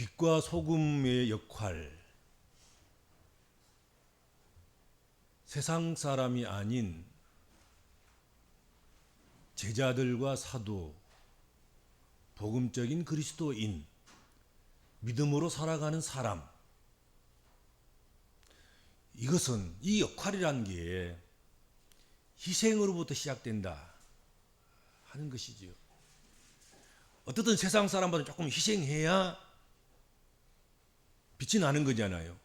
빛과 소금의 역할, 세상 사람이 아닌 제자들과 사도, 복음적인 그리스도인, 믿음으로 살아가는 사람, 이것은 이 역할이라는 게 희생으로부터 시작된다 하는 것이지요. 어떻든 세상 사람보다 조금 희생해야 빛이 나는 거잖아요.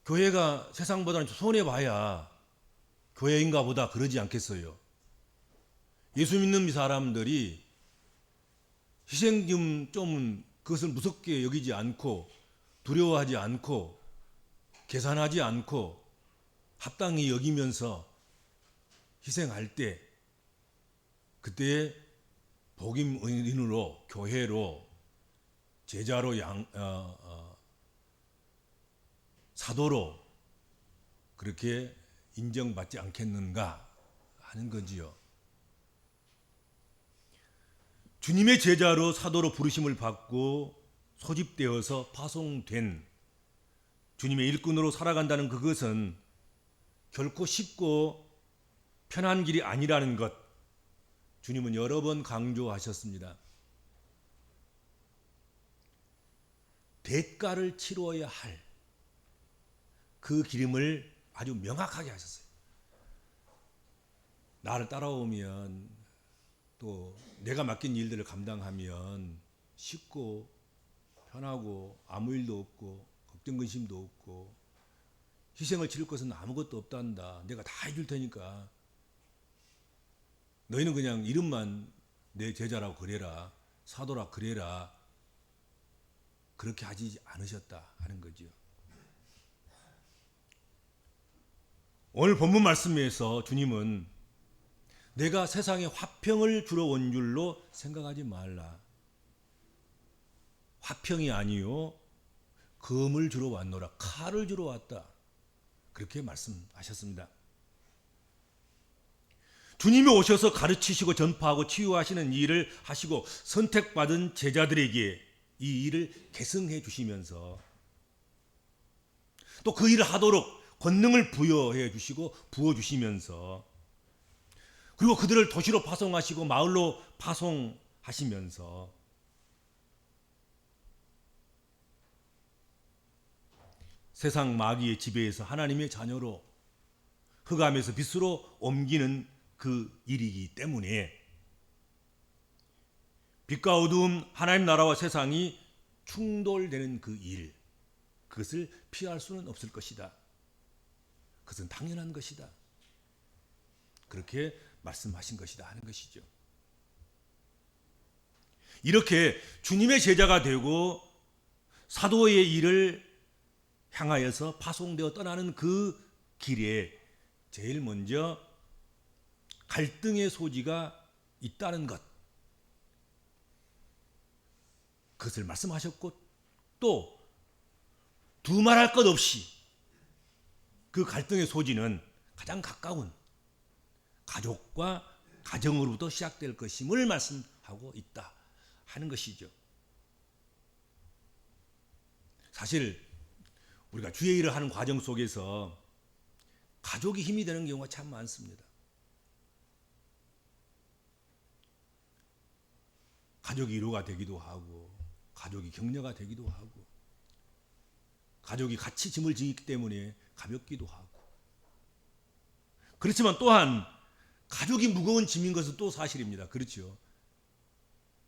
교회가 세상보다는 손해봐야 교회인가 보다 그러지 않겠어요. 예수 믿는 사람들이 희생 좀 그것을 무섭게 여기지 않고 두려워하지 않고 계산하지 않고 합당히 여기면서 희생할 때 그때 복음인으로 교회로 제자로 사도로 그렇게 인정받지 않겠는가 하는 거지요. 주님의 제자로 사도로 부르심을 받고 소집되어서 파송된 주님의 일꾼으로 살아간다는 그것은 결코 쉽고 편한 길이 아니라는 것 주님은 여러 번 강조하셨습니다. 대가를 치러야 할 그 길임을 아주 명확하게 하셨어요. 나를 따라오면 또 내가 맡긴 일들을 감당하면 쉽고 편하고 아무 일도 없고 걱정 근심도 없고 희생을 치를 것은 아무것도 없단다. 내가 다 해줄 테니까 너희는 그냥 이름만 내 제자라고 그래라, 사도라 그래라, 그렇게 하지 않으셨다 하는 거죠. 오늘 본문 말씀에서 주님은 내가 세상에 화평을 주러 온 줄로 생각하지 말라. 화평이 아니요 금을 주러 왔노라. 칼을 주러 왔다. 그렇게 말씀하셨습니다. 주님이 오셔서 가르치시고 전파하고 치유하시는 일을 하시고 선택받은 제자들에게 이 일을 계승해 주시면서 또 그 일을 하도록 권능을 부여해 주시고 부어 주시면서 그리고 그들을 도시로 파송하시고 마을로 파송하시면서 세상 마귀의 지배에서 하나님의 자녀로 흑암에서 빛으로 옮기는 그 일이기 때문에 빛과 어두움, 하나님 나라와 세상이 충돌되는 그 일, 그것을 피할 수는 없을 것이다. 그것은 당연한 것이다. 그렇게 말씀하신 것이다 하는 것이죠. 이렇게 주님의 제자가 되고 사도의 일을 향하여서 파송되어 떠나는 그 길에 제일 먼저 갈등의 소지가 있다는 것, 그것을 말씀하셨고 또 두말할 것 없이 그 갈등의 소지는 가장 가까운 가족과 가정으로부터 시작될 것임을 말씀하고 있다 하는 것이죠. 사실 우리가 주의 일을 하는 과정 속에서 가족이 힘이 되는 경우가 참 많습니다. 가족이 위로가 되기도 하고 가족이 격려가 되기도 하고 가족이 같이 짐을 지기 때문에 가볍기도 하고 그렇지만 또한 가족이 무거운 짐인 것은 또 사실입니다. 그렇죠?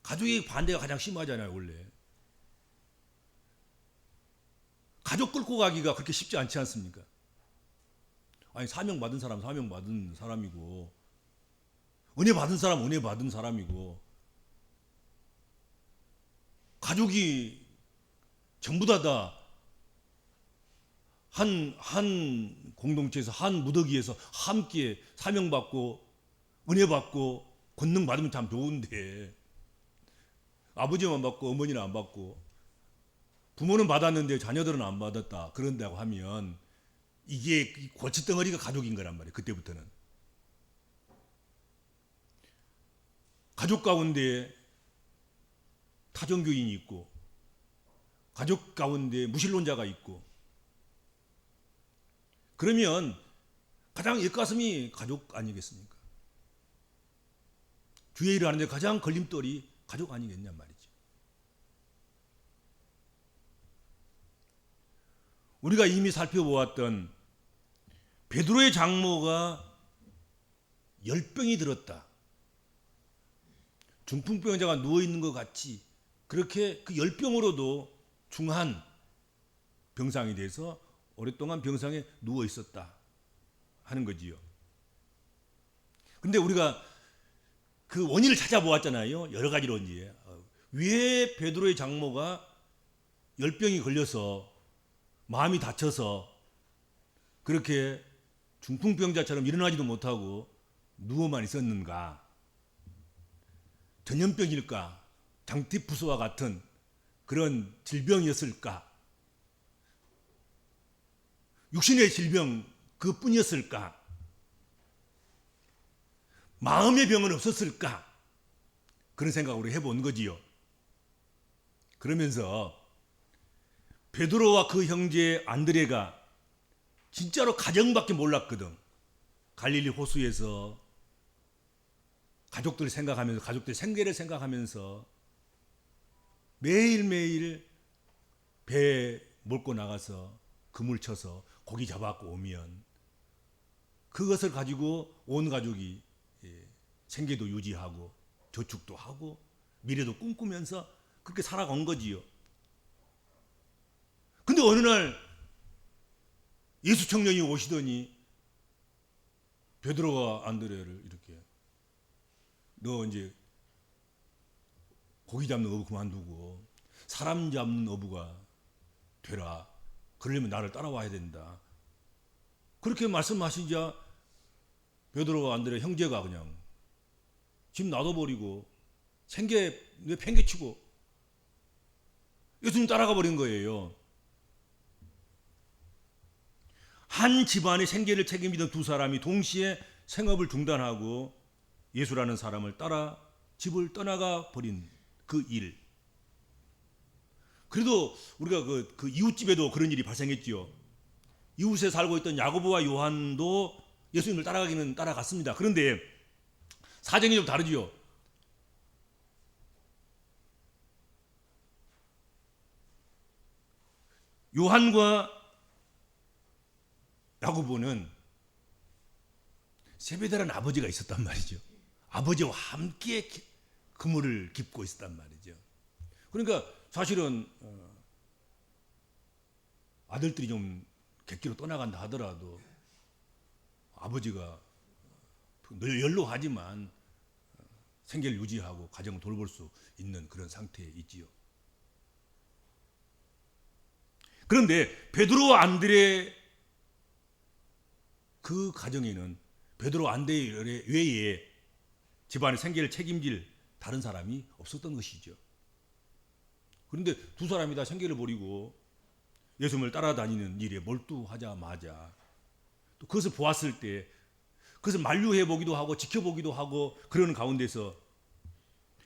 가족의 반대가 가장 심하잖아요. 원래 가족 끌고 가기가 그렇게 쉽지 않지 않습니까? 아니 사명 받은 사람 사명 받은 사람이고 은혜 받은 사람 은혜 받은 사람이고 가족이 전부 다 한 공동체에서 한 무더기에서 함께 사명받고 은혜 받고 권능 받으면 참 좋은데 아버지만 받고 어머니는 안 받고 부모는 받았는데 자녀들은 안 받았다 그런다고 하면 이게 골칫덩어리가 가족인 거란 말이에요. 그때부터는 가족 가운데 타종교인이 있고 가족 가운데 무신론자가 있고, 그러면 가장 옆가슴이 가족 아니겠습니까? 주의 일을 하는데 가장 걸림돌이 가족 아니겠냐 말이죠. 우리가 이미 살펴보았던 베드로의 장모가 열병이 들었다. 중풍병자가 누워있는 것 같이 그렇게 그 열병으로도 중한 병상이 돼서 오랫동안 병상에 누워 있었다 하는 거지요. 근데 우리가 그 원인을 찾아보았잖아요. 여러 가지로 이제 왜 베드로의 장모가 열병이 걸려서 마음이 다쳐서 그렇게 중풍병자처럼 일어나지도 못하고 누워만 있었는가? 전염병일까? 장티푸스와 같은 그런 질병이었을까? 육신의 질병 그뿐이었을까? 마음의 병은 없었을까? 그런 생각으로 해본 거지요. 그러면서 베드로와 그 형제 안드레가 진짜로 가정밖에 몰랐거든. 갈릴리 호수에서 가족들을 생각하면서, 가족들의 생계를 생각하면서 매일매일 배에 몰고 나가서 그물 쳐서 고기 잡아갖고 오면 그것을 가지고 온 가족이 생계도 유지하고 저축도 하고 미래도 꿈꾸면서 그렇게 살아간 거지요. 근데 어느 날 예수 청년이 오시더니 베드로와 안드레를 이렇게, 너 이제 고기 잡는 어부 그만두고 사람 잡는 어부가 되라. 그러려면 나를 따라와야 된다. 그렇게 말씀하시자 베드로와 안드레 형제가 그냥 집 놔둬버리고 생계 팽개치고 예수님 따라가 버린 거예요. 한 집안의 생계를 책임지던 두 사람이 동시에 생업을 중단하고 예수라는 사람을 따라 집을 떠나가 버린 그 일. 그래도 우리가 그 이웃집에도 그런 일이 발생했지요. 이웃에 살고 있던 야고보와 요한도 예수님을 따라가기는 따라갔습니다. 그런데 사정이 좀 다르지요. 요한과 야고보는 세베대라는 아버지가 있었단 말이죠. 아버지와 함께 그물을 깁고 있었단 말이죠. 그러니까 사실은 아들들이 좀 객기로 떠나간다 하더라도 아버지가 늘 연로하지만 생계를 유지하고 가정을 돌볼 수 있는 그런 상태에 있지요. 그런데 베드로와 안드레 그 가정에는 베드로 안드레 외에 집안의 생계를 책임질 다른 사람이 없었던 것이죠. 그런데 두 사람이 다 생계를 버리고 예수님을 따라다니는 일에 몰두하자마자 또 그것을 보았을 때 그것을 만류해 보기도 하고 지켜보기도 하고 그러는 가운데서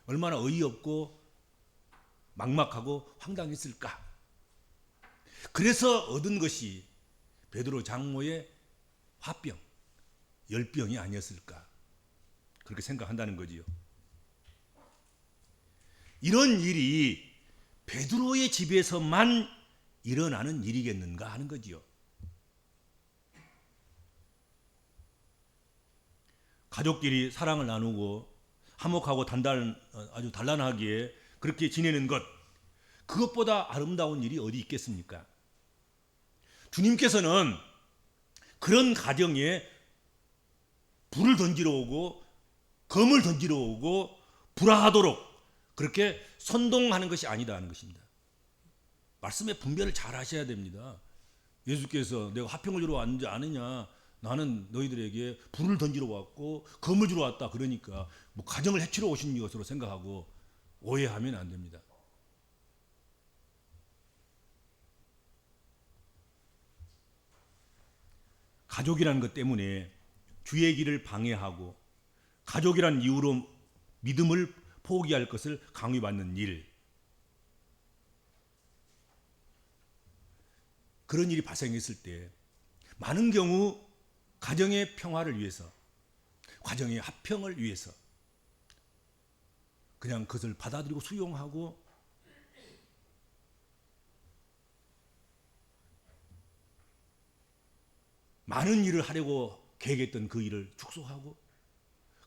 얼마나 어이없고 막막하고 황당했을까. 그래서 얻은 것이 베드로 장모의 화병, 열병이 아니었을까. 그렇게 생각한다는 거지요. 이런 일이 베드로의 집에서만 일어나는 일이겠는가 하는 거지요. 가족끼리 사랑을 나누고 화목하고 아주 단란하게 그렇게 지내는 것, 그것보다 아름다운 일이 어디 있겠습니까? 주님께서는 그런 가정에 불을 던지러 오고 검을 던지러 오고 불화하도록 그렇게 선동하는 것이 아니다 하는 것입니다. 말씀의 분별을 잘 하셔야 됩니다. 예수께서 내가 화평을 주러 왔는지 아느냐, 나는 너희들에게 불을 던지러 왔고 검을 주러 왔다 그러니까 뭐 가정을 해치러 오신 것으로 생각하고 오해하면 안 됩니다. 가족이라는 것 때문에 주의 길을 방해하고 가족이라는 이유로 믿음을 포기할 것을 강요받는 일, 그런 일이 발생했을 때 많은 경우 가정의 평화를 위해서, 가정의 화평을 위해서 그냥 그것을 받아들이고 수용하고 많은 일을 하려고 계획했던 그 일을 축소하고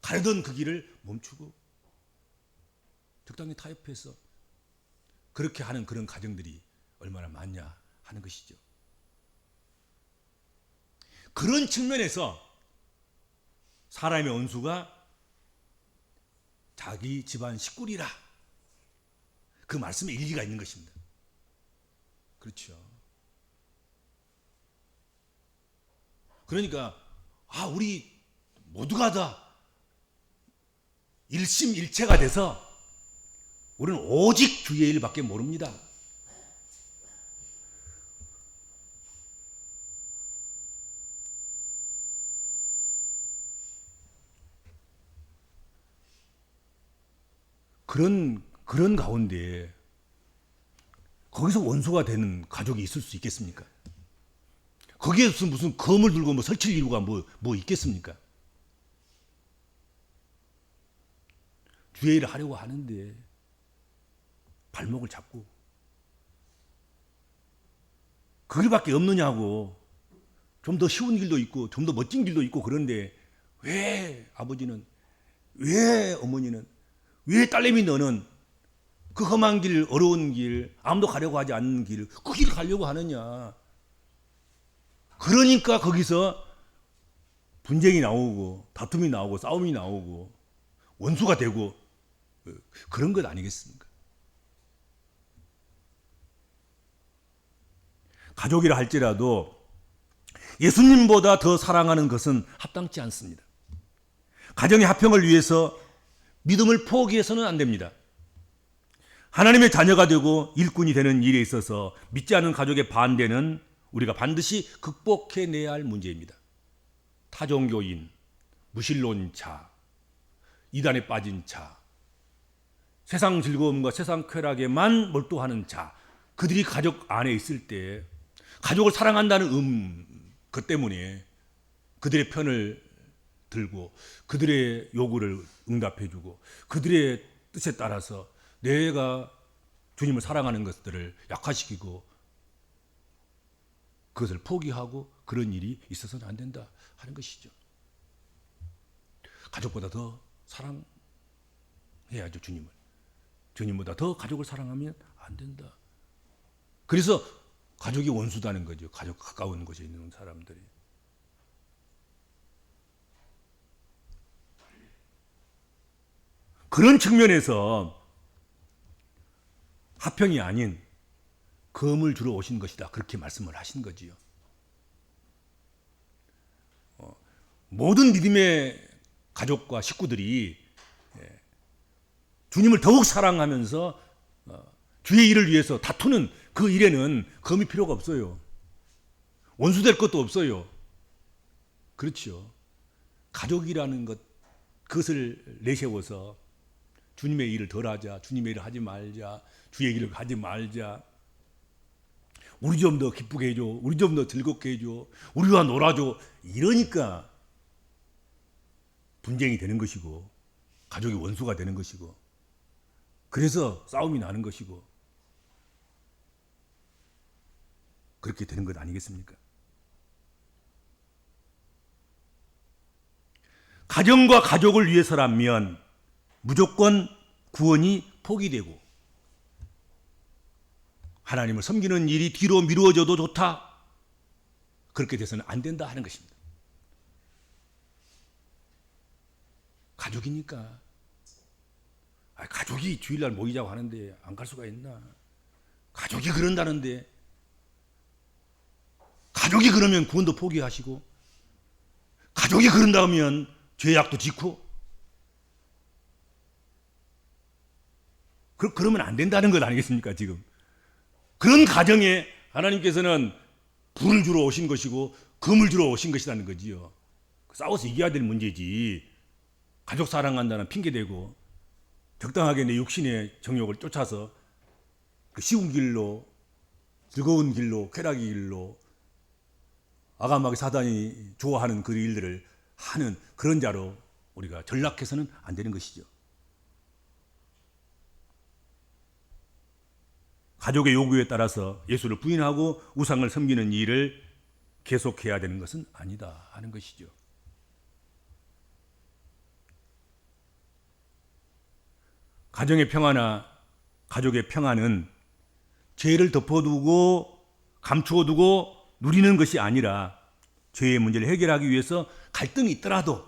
가려던 그 길을 멈추고 적당히 타협해서 그렇게 하는 그런 가정들이 얼마나 많냐 하는 것이죠. 그런 측면에서 사람의 원수가 자기 집안 식구리라, 그 말씀에 일리가 있는 것입니다. 그렇죠. 그러니까 우리 모두가 다 일심일체가 돼서 우리는 오직 주의 일밖에 모릅니다. 그런 가운데 거기서 원수가 되는 가족이 있을 수 있겠습니까? 거기에서 무슨 검을 들고 설칠 이유가 뭐 있겠습니까? 주의 일을 하려고 하는데 발목을 잡고 그 길밖에 없느냐고, 좀 더 쉬운 길도 있고 좀 더 멋진 길도 있고, 그런데 왜 아버지는, 왜 어머니는, 왜 딸내미 너는 그 험한 길, 어려운 길, 아무도 가려고 하지 않는 길, 그 길을 가려고 하느냐. 그러니까 거기서 분쟁이 나오고 다툼이 나오고 싸움이 나오고 원수가 되고 그런 것 아니겠습니까? 가족이라 할지라도 예수님보다 더 사랑하는 것은 합당치 않습니다. 가정의 화평을 위해서 믿음을 포기해서는 안 됩니다. 하나님의 자녀가 되고 일꾼이 되는 일에 있어서 믿지 않는 가족의 반대는 우리가 반드시 극복해내야 할 문제입니다. 타종교인, 무신론자, 이단에 빠진 자, 세상 즐거움과 세상 쾌락에만 몰두하는 자, 그들이 가족 안에 있을 때 가족을 사랑한다는 그 때문에 그들의 편을 들고 그들의 요구를 응답해주고 그들의 뜻에 따라서 내가 주님을 사랑하는 것들을 약화시키고 그것을 포기하고 그런 일이 있어서는 안 된다 하는 것이죠. 가족보다 더 사랑해야죠, 주님을. 주님보다 더 가족을 사랑하면 안 된다. 그래서 가족이 원수다는 거죠. 가족 가까운 곳에 있는 사람들이. 그런 측면에서 화평이 아닌 검을 주러 오신 것이다, 그렇게 말씀을 하신 거지요. 모든 믿음의 가족과 식구들이 주님을 더욱 사랑하면서 주의 일을 위해서 다투는 그 일에는 검이 필요가 없어요. 원수 될 것도 없어요. 그렇죠. 가족이라는 것, 그것을 내세워서 주님의 일을 덜 하자, 주님의 일을 하지 말자, 주의 일을 하지 말자, 우리 좀 더 기쁘게 해줘, 우리 좀 더 즐겁게 해줘, 우리와 놀아줘, 이러니까 분쟁이 되는 것이고 가족이 원수가 되는 것이고 그래서 싸움이 나는 것이고 그렇게 되는 것 아니겠습니까? 가정과 가족을 위해서라면 무조건 구원이 포기되고 하나님을 섬기는 일이 뒤로 미루어져도 좋다, 그렇게 돼서는 안 된다 하는 것입니다. 가족이니까. 가족이 주일날 모이자고 하는데 안 갈 수가 있나? 가족이 그런다는데, 가족이 그러면 구원도 포기하시고, 가족이 그런다면 죄악도 짓고, 그러면 안 된다는 것 아니겠습니까, 지금? 그런 가정에 하나님께서는 불을 주러 오신 것이고 금을 주러 오신 것이라는 거지요. 싸워서 이겨야 될 문제지. 가족 사랑한다는 핑계대고 적당하게 내 육신의 정욕을 쫓아서 그 쉬운 길로 즐거운 길로, 쾌락의 길로, 아감하게 사단이 좋아하는 그 일들을 하는 그런 자로 우리가 전락해서는 안 되는 것이죠. 가족의 요구에 따라서 예수를 부인하고 우상을 섬기는 일을 계속해야 되는 것은 아니다 하는 것이죠. 가정의 평화나 가족의 평화는 죄를 덮어두고 감추어두고 누리는 것이 아니라 죄의 문제를 해결하기 위해서 갈등이 있더라도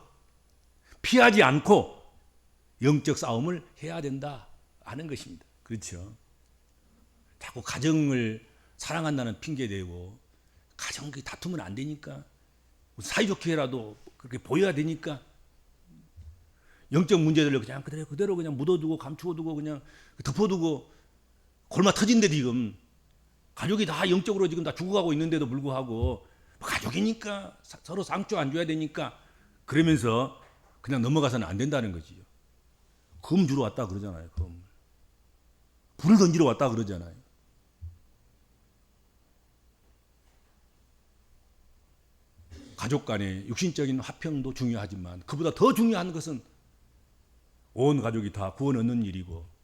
피하지 않고 영적 싸움을 해야 된다 하는 것입니다. 그렇죠? 자꾸 가정을 사랑한다는 핑계 대고 가정이 다투면 안 되니까 사이좋게라도 그렇게 보여야 되니까 영적 문제들을 그냥 그대로 그냥 묻어두고 감추어두고 그냥 덮어두고 골마 터진데 지금 가족이 다 영적으로 지금 다 죽어가고 있는데도 불구하고 가족이니까 서로 상처 안 줘야 되니까 그러면서 그냥 넘어가서는 안 된다는 거지요. 검 주러 왔다 그러잖아요. 검. 불을 던지러 왔다 그러잖아요. 가족 간의 육신적인 화평도 중요하지만 그보다 더 중요한 것은 온 가족이 다 구원 얻는 일이고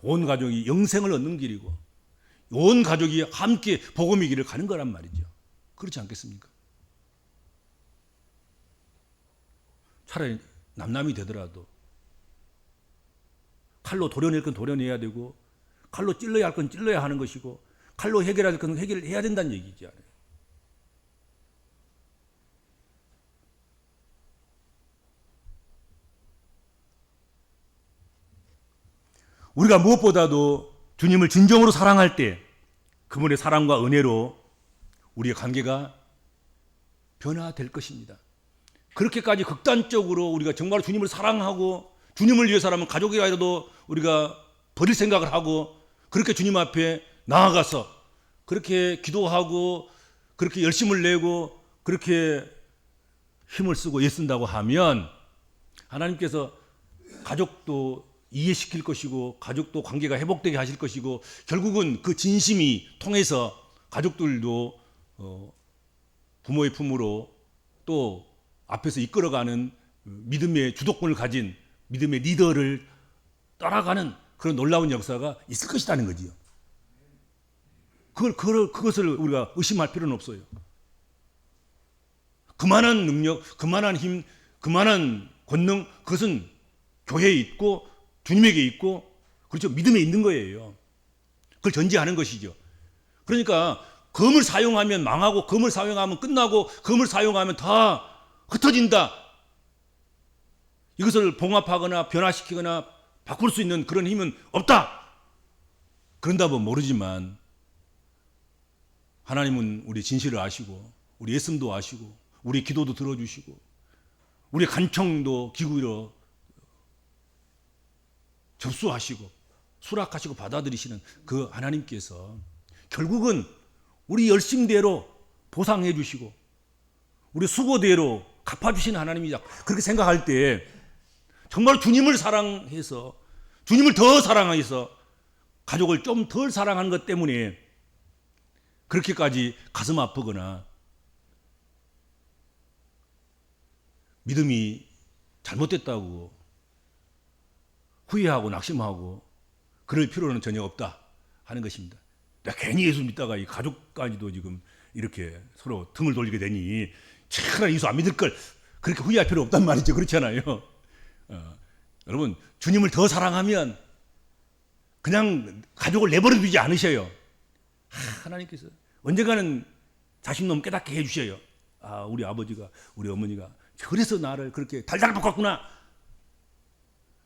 온 가족이 영생을 얻는 길이고 온 가족이 함께 복음의 길을 가는 거란 말이죠. 그렇지 않겠습니까? 차라리 남남이 되더라도 칼로 도려낼 건 도려내야 되고 칼로 찔러야 할 건 찔러야 하는 것이고 칼로 해결할 건 해결해야 된다는 얘기지 않아요. 우리가 무엇보다도 주님을 진정으로 사랑할 때 그분의 사랑과 은혜로 우리의 관계가 변화될 것입니다. 그렇게까지 극단적으로 우리가 정말 주님을 사랑하고 주님을 위해서라면 가족이라도 우리가 버릴 생각을 하고 그렇게 주님 앞에 나아가서 그렇게 기도하고 그렇게 열심을 내고 그렇게 힘을 쓰고 애쓴다고 하면 하나님께서 가족도 이해시킬 것이고 가족도 관계가 회복되게 하실 것이고 결국은 그 진심이 통해서 가족들도 부모의 품으로 또 앞에서 이끌어가는 믿음의 주도권을 가진 믿음의 리더를 따라가는 그런 놀라운 역사가 있을 것이라는 거지요. 그것을 우리가 의심할 필요는 없어요. 그만한 능력, 그만한 힘, 그만한 권능 그것은 교회에 있고 주님에게 있고 그렇죠. 믿음에 있는 거예요. 그걸 전제하는 것이죠. 그러니까 검을 사용하면 망하고 검을 사용하면 끝나고 검을 사용하면 다 흩어진다. 이것을 봉합하거나 변화시키거나 바꿀 수 있는 그런 힘은 없다. 그런다면 모르지만 하나님은 우리 진실을 아시고 우리 애씀도 아시고 우리 기도도 들어주시고 우리 간청도 기울여 접수하시고 수락하시고 받아들이시는 그 하나님께서 결국은 우리 열심대로 보상해 주시고 우리 수고대로 갚아주시는 하나님이다. 그렇게 생각할 때 정말 주님을 사랑해서 주님을 더 사랑해서 가족을 좀 덜 사랑하는 것 때문에 그렇게까지 가슴 아프거나 믿음이 잘못됐다고 후회하고 낙심하고 그럴 필요는 전혀 없다 하는 것입니다. 내가 괜히 예수 믿다가 이 가족까지도 지금 이렇게 서로 등을 돌리게 되니 차라리 예수 안 믿을 걸 그렇게 후회할 필요 없단 말이죠. 그렇잖아요. 여러분 주님을 더 사랑하면 그냥 가족을 내버려 두지 않으셔요. 하나님께서 언젠가는 자신놈 깨닫게 해주셔요. 아, 우리 아버지가 우리 어머니가 그래서 나를 그렇게 달달 볶았구나.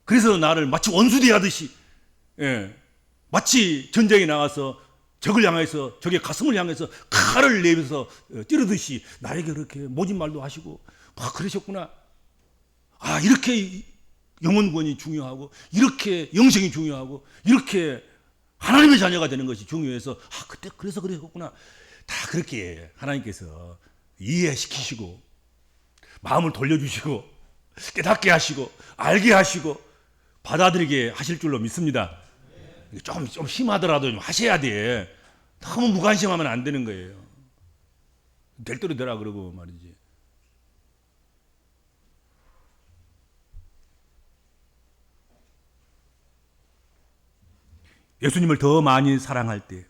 그래서 나를 마치 원수 대하듯이 마치 전쟁에 나가서 적을 향해서 적의 가슴을 향해서 칼을 내면서 찌르듯이 나에게 그렇게 모진 말도 하시고 막 그러셨구나. 아, 이렇게 영혼권이 중요하고 이렇게 영생이 중요하고 이렇게 하나님의 자녀가 되는 것이 중요해서 아, 그때 그래서 그러셨구나. 다 그렇게 하나님께서 이해시키시고 마음을 돌려주시고 깨닫게 하시고 알게 하시고 받아들이게 하실 줄로 믿습니다. 좀 심하더라도 좀 하셔야 돼. 너무 무관심하면 안 되는 거예요. 될 대로 되라 그러고 말이지. 예수님을 더 많이 사랑할 때,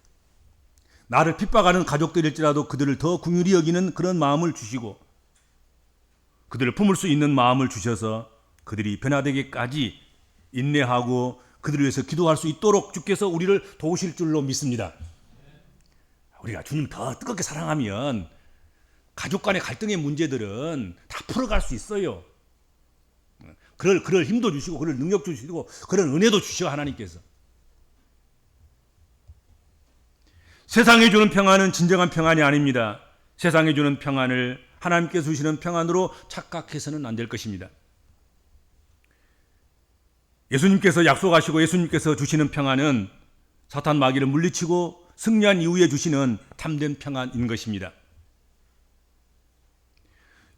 나를 핍박하는 가족들일지라도 그들을 더 긍휼히 여기는 그런 마음을 주시고, 그들을 품을 수 있는 마음을 주셔서 그들이 변화되기까지 인내하고 그들을 위해서 기도할 수 있도록 주께서 우리를 도우실 줄로 믿습니다. 우리가 주님 더 뜨겁게 사랑하면 가족 간의 갈등의 문제들은 다 풀어갈 수 있어요. 그럴 힘도 주시고, 그럴 능력 주시고, 그런 은혜도 주셔 하나님께서. 세상에 주는 평안은 진정한 평안이 아닙니다. 세상에 주는 평안을 하나님께서 주시는 평안으로 착각해서는 안 될 것입니다. 예수님께서 약속하시고 예수님께서 주시는 평안은 사탄 마귀를 물리치고 승리한 이후에 주시는 참된 평안인 것입니다.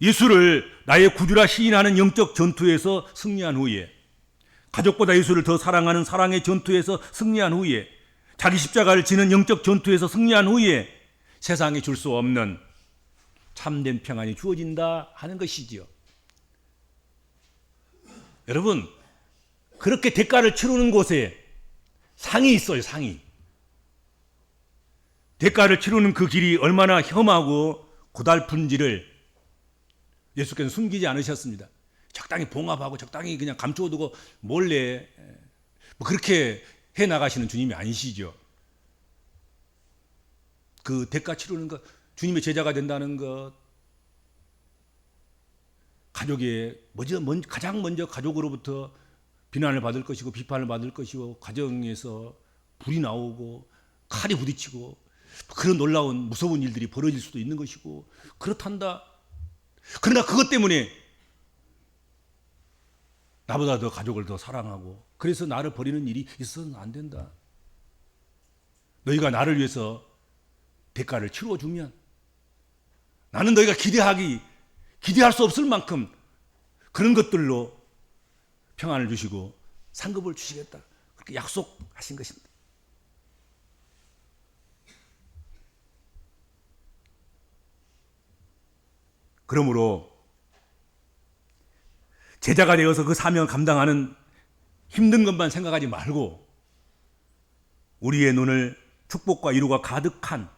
예수를 나의 구주라 시인하는 영적 전투에서 승리한 후에, 가족보다 예수를 더 사랑하는 사랑의 전투에서 승리한 후에, 자기 십자가를 지는 영적 전투에서 승리한 후에 세상에 줄 수 없는 참된 평안이 주어진다 하는 것이지요. 여러분, 그렇게 대가를 치르는 곳에 상이 있어요, 상이. 대가를 치르는 그 길이 얼마나 험하고 고달픈지를 예수께서 숨기지 않으셨습니다. 적당히 봉합하고 적당히 그냥 감춰두고 몰래 그렇게 해나가시는 주님이 아니시죠. 그 대가 치르는 것, 주님의 제자가 된다는 것, 가장 먼저 가족으로부터 비난을 받을 것이고 비판을 받을 것이고, 가정에서 불이 나오고 칼이 부딪히고 그런 놀라운 무서운 일들이 벌어질 수도 있는 것이고 그렇단다. 그러나 그것 때문에 나보다 더 가족을 더 사랑하고 그래서 나를 버리는 일이 있어서는 안 된다. 너희가 나를 위해서 대가를 치러주면 나는 너희가 기대할 수 없을 만큼 그런 것들로 평안을 주시고 상급을 주시겠다. 그렇게 약속하신 것입니다. 그러므로 제자가 되어서 그 사명을 감당하는 힘든 것만 생각하지 말고 우리의 눈을 축복과 위로가 가득한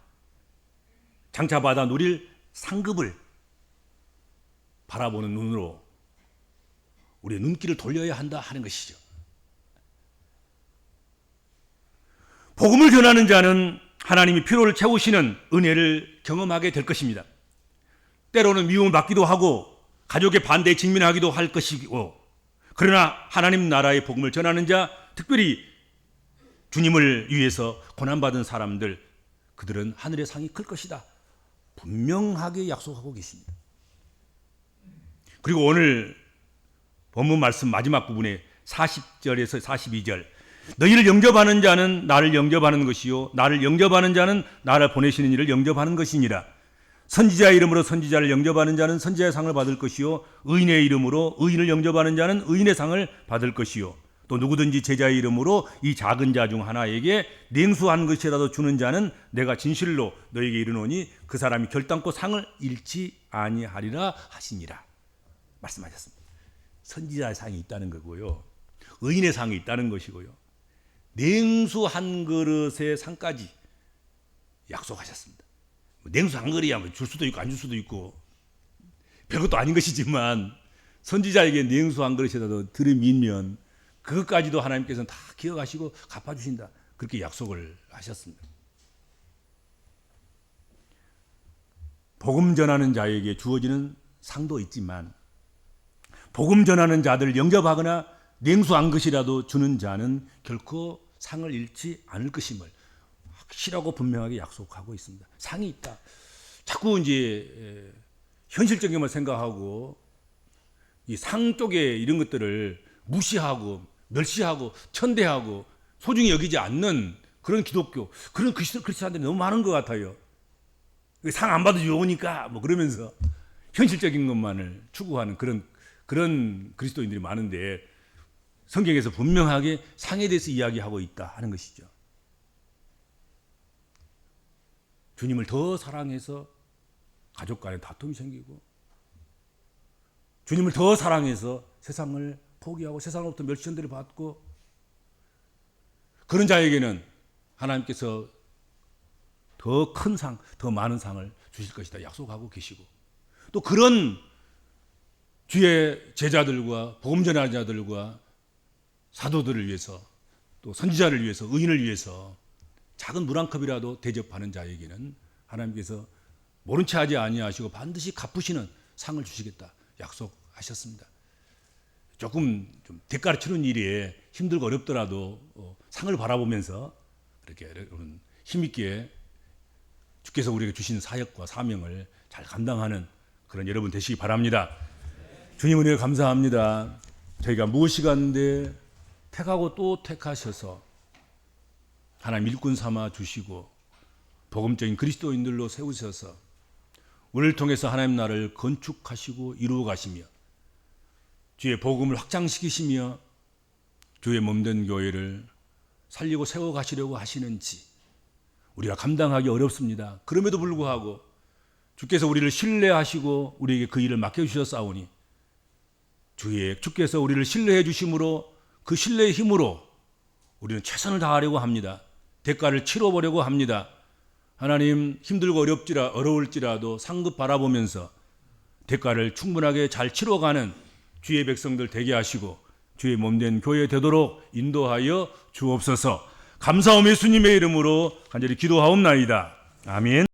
장차 받아 누릴 상급을 바라보는 눈으로 우리의 눈길을 돌려야 한다 하는 것이죠. 복음을 전하는 자는 하나님이 필요를 채우시는 은혜를 경험하게 될 것입니다. 때로는 미움을 받기도 하고 가족의 반대에 직면하기도 할 것이고, 그러나 하나님 나라의 복음을 전하는 자, 특별히 주님을 위해서 고난받은 사람들, 그들은 하늘의 상이 클 것이다. 분명하게 약속하고 계십니다. 그리고 오늘 본문 말씀 마지막 부분에 40절에서 42절, 너희를 영접하는 자는 나를 영접하는 것이요 나를 영접하는 자는 나를 보내시는 이를 영접하는 것이니라. 선지자의 이름으로 선지자를 영접하는 자는 선지자의 상을 받을 것이요 의인의 이름으로 의인을 영접하는 자는 의인의 상을 받을 것이요 또 누구든지 제자의 이름으로 이 작은 자 중 하나에게 냉수한 것이라도 주는 자는 내가 진실로 너에게 이르노니 그 사람이 결단코 상을 잃지 아니하리라 하시니라 말씀하셨습니다. 선지자의 상이 있다는 거고요, 의인의 상이 있다는 것이고요, 냉수 한 그릇의 상까지 약속하셨습니다. 냉수 한 그릇이야 줄 수도 있고 안 줄 수도 있고 별것도 아닌 것이지만 선지자에게 냉수 한 그릇이라도 들이밀면 그것까지도 하나님께서는 다 기억하시고 갚아주신다. 그렇게 약속을 하셨습니다. 복음 전하는 자에게 주어지는 상도 있지만 복음 전하는 자들 영접하거나 냉수 한 것이라도 주는 자는 결코 상을 잃지 않을 것임을 확실하고 분명하게 약속하고 있습니다. 상이 있다. 자꾸 이제 현실적인 것만 생각하고 이 상 쪽에 이런 것들을 무시하고 멸시하고 천대하고 소중히 여기지 않는 그런 기독교, 그런 크리스찬들이 너무 많은 것 같아요. 상 안 받아도 좋으니까 뭐 그러면서 현실적인 것만을 추구하는 그런 그리스도인들이 많은데 성경에서 분명하게 상에 대해서 이야기하고 있다 하는 것이죠. 주님을 더 사랑해서 가족 간에 다툼이 생기고, 주님을 더 사랑해서 세상을 포기하고 세상으로부터 멸시전대를 받고, 그런 자에게는 하나님께서 더 큰 상, 더 많은 상을 주실 것이다 약속하고 계시고, 또 그런 주의 제자들과 복음 전하는 자들과 사도들을 위해서, 또 선지자를 위해서, 의인을 위해서 작은 물 한 컵이라도 대접하는 자에게는 하나님께서 모른 채 하지 아니하시고 반드시 갚으시는 상을 주시겠다 약속하셨습니다. 조금 좀 대가를 치르는 일에 힘들고 어렵더라도 상을 바라보면서 이렇게 여러분 힘있게 주께서 우리에게 주신 사역과 사명을 잘 감당하는 그런 여러분 되시기 바랍니다. 주님 은혜 감사합니다. 저희가 무엇이간데 택하고 또 택하셔서 하나님 일꾼 삼아 주시고 복음적인 그리스도인들로 세우셔서 우리를 통해서 하나님 나라를 건축하시고 이루어 가시며 주의 복음을 확장시키시며 주의 몸된 교회를 살리고 세워 가시려고 하시는지 우리가 감당하기 어렵습니다. 그럼에도 불구하고 주께서 우리를 신뢰하시고 우리에게 그 일을 맡겨주셨사오니 주께서 우리를 신뢰해 주심으로 그 신뢰의 힘으로 우리는 최선을 다하려고 합니다. 대가를 치러보려고 합니다. 하나님 힘들고 어려울지라도 상급 바라보면서 대가를 충분하게 잘 치러가는 주의 백성들 되게 하시고 주의 몸된 교회 되도록 인도하여 주옵소서. 감사하며 예수님의 이름으로 간절히 기도하옵나이다. 아멘.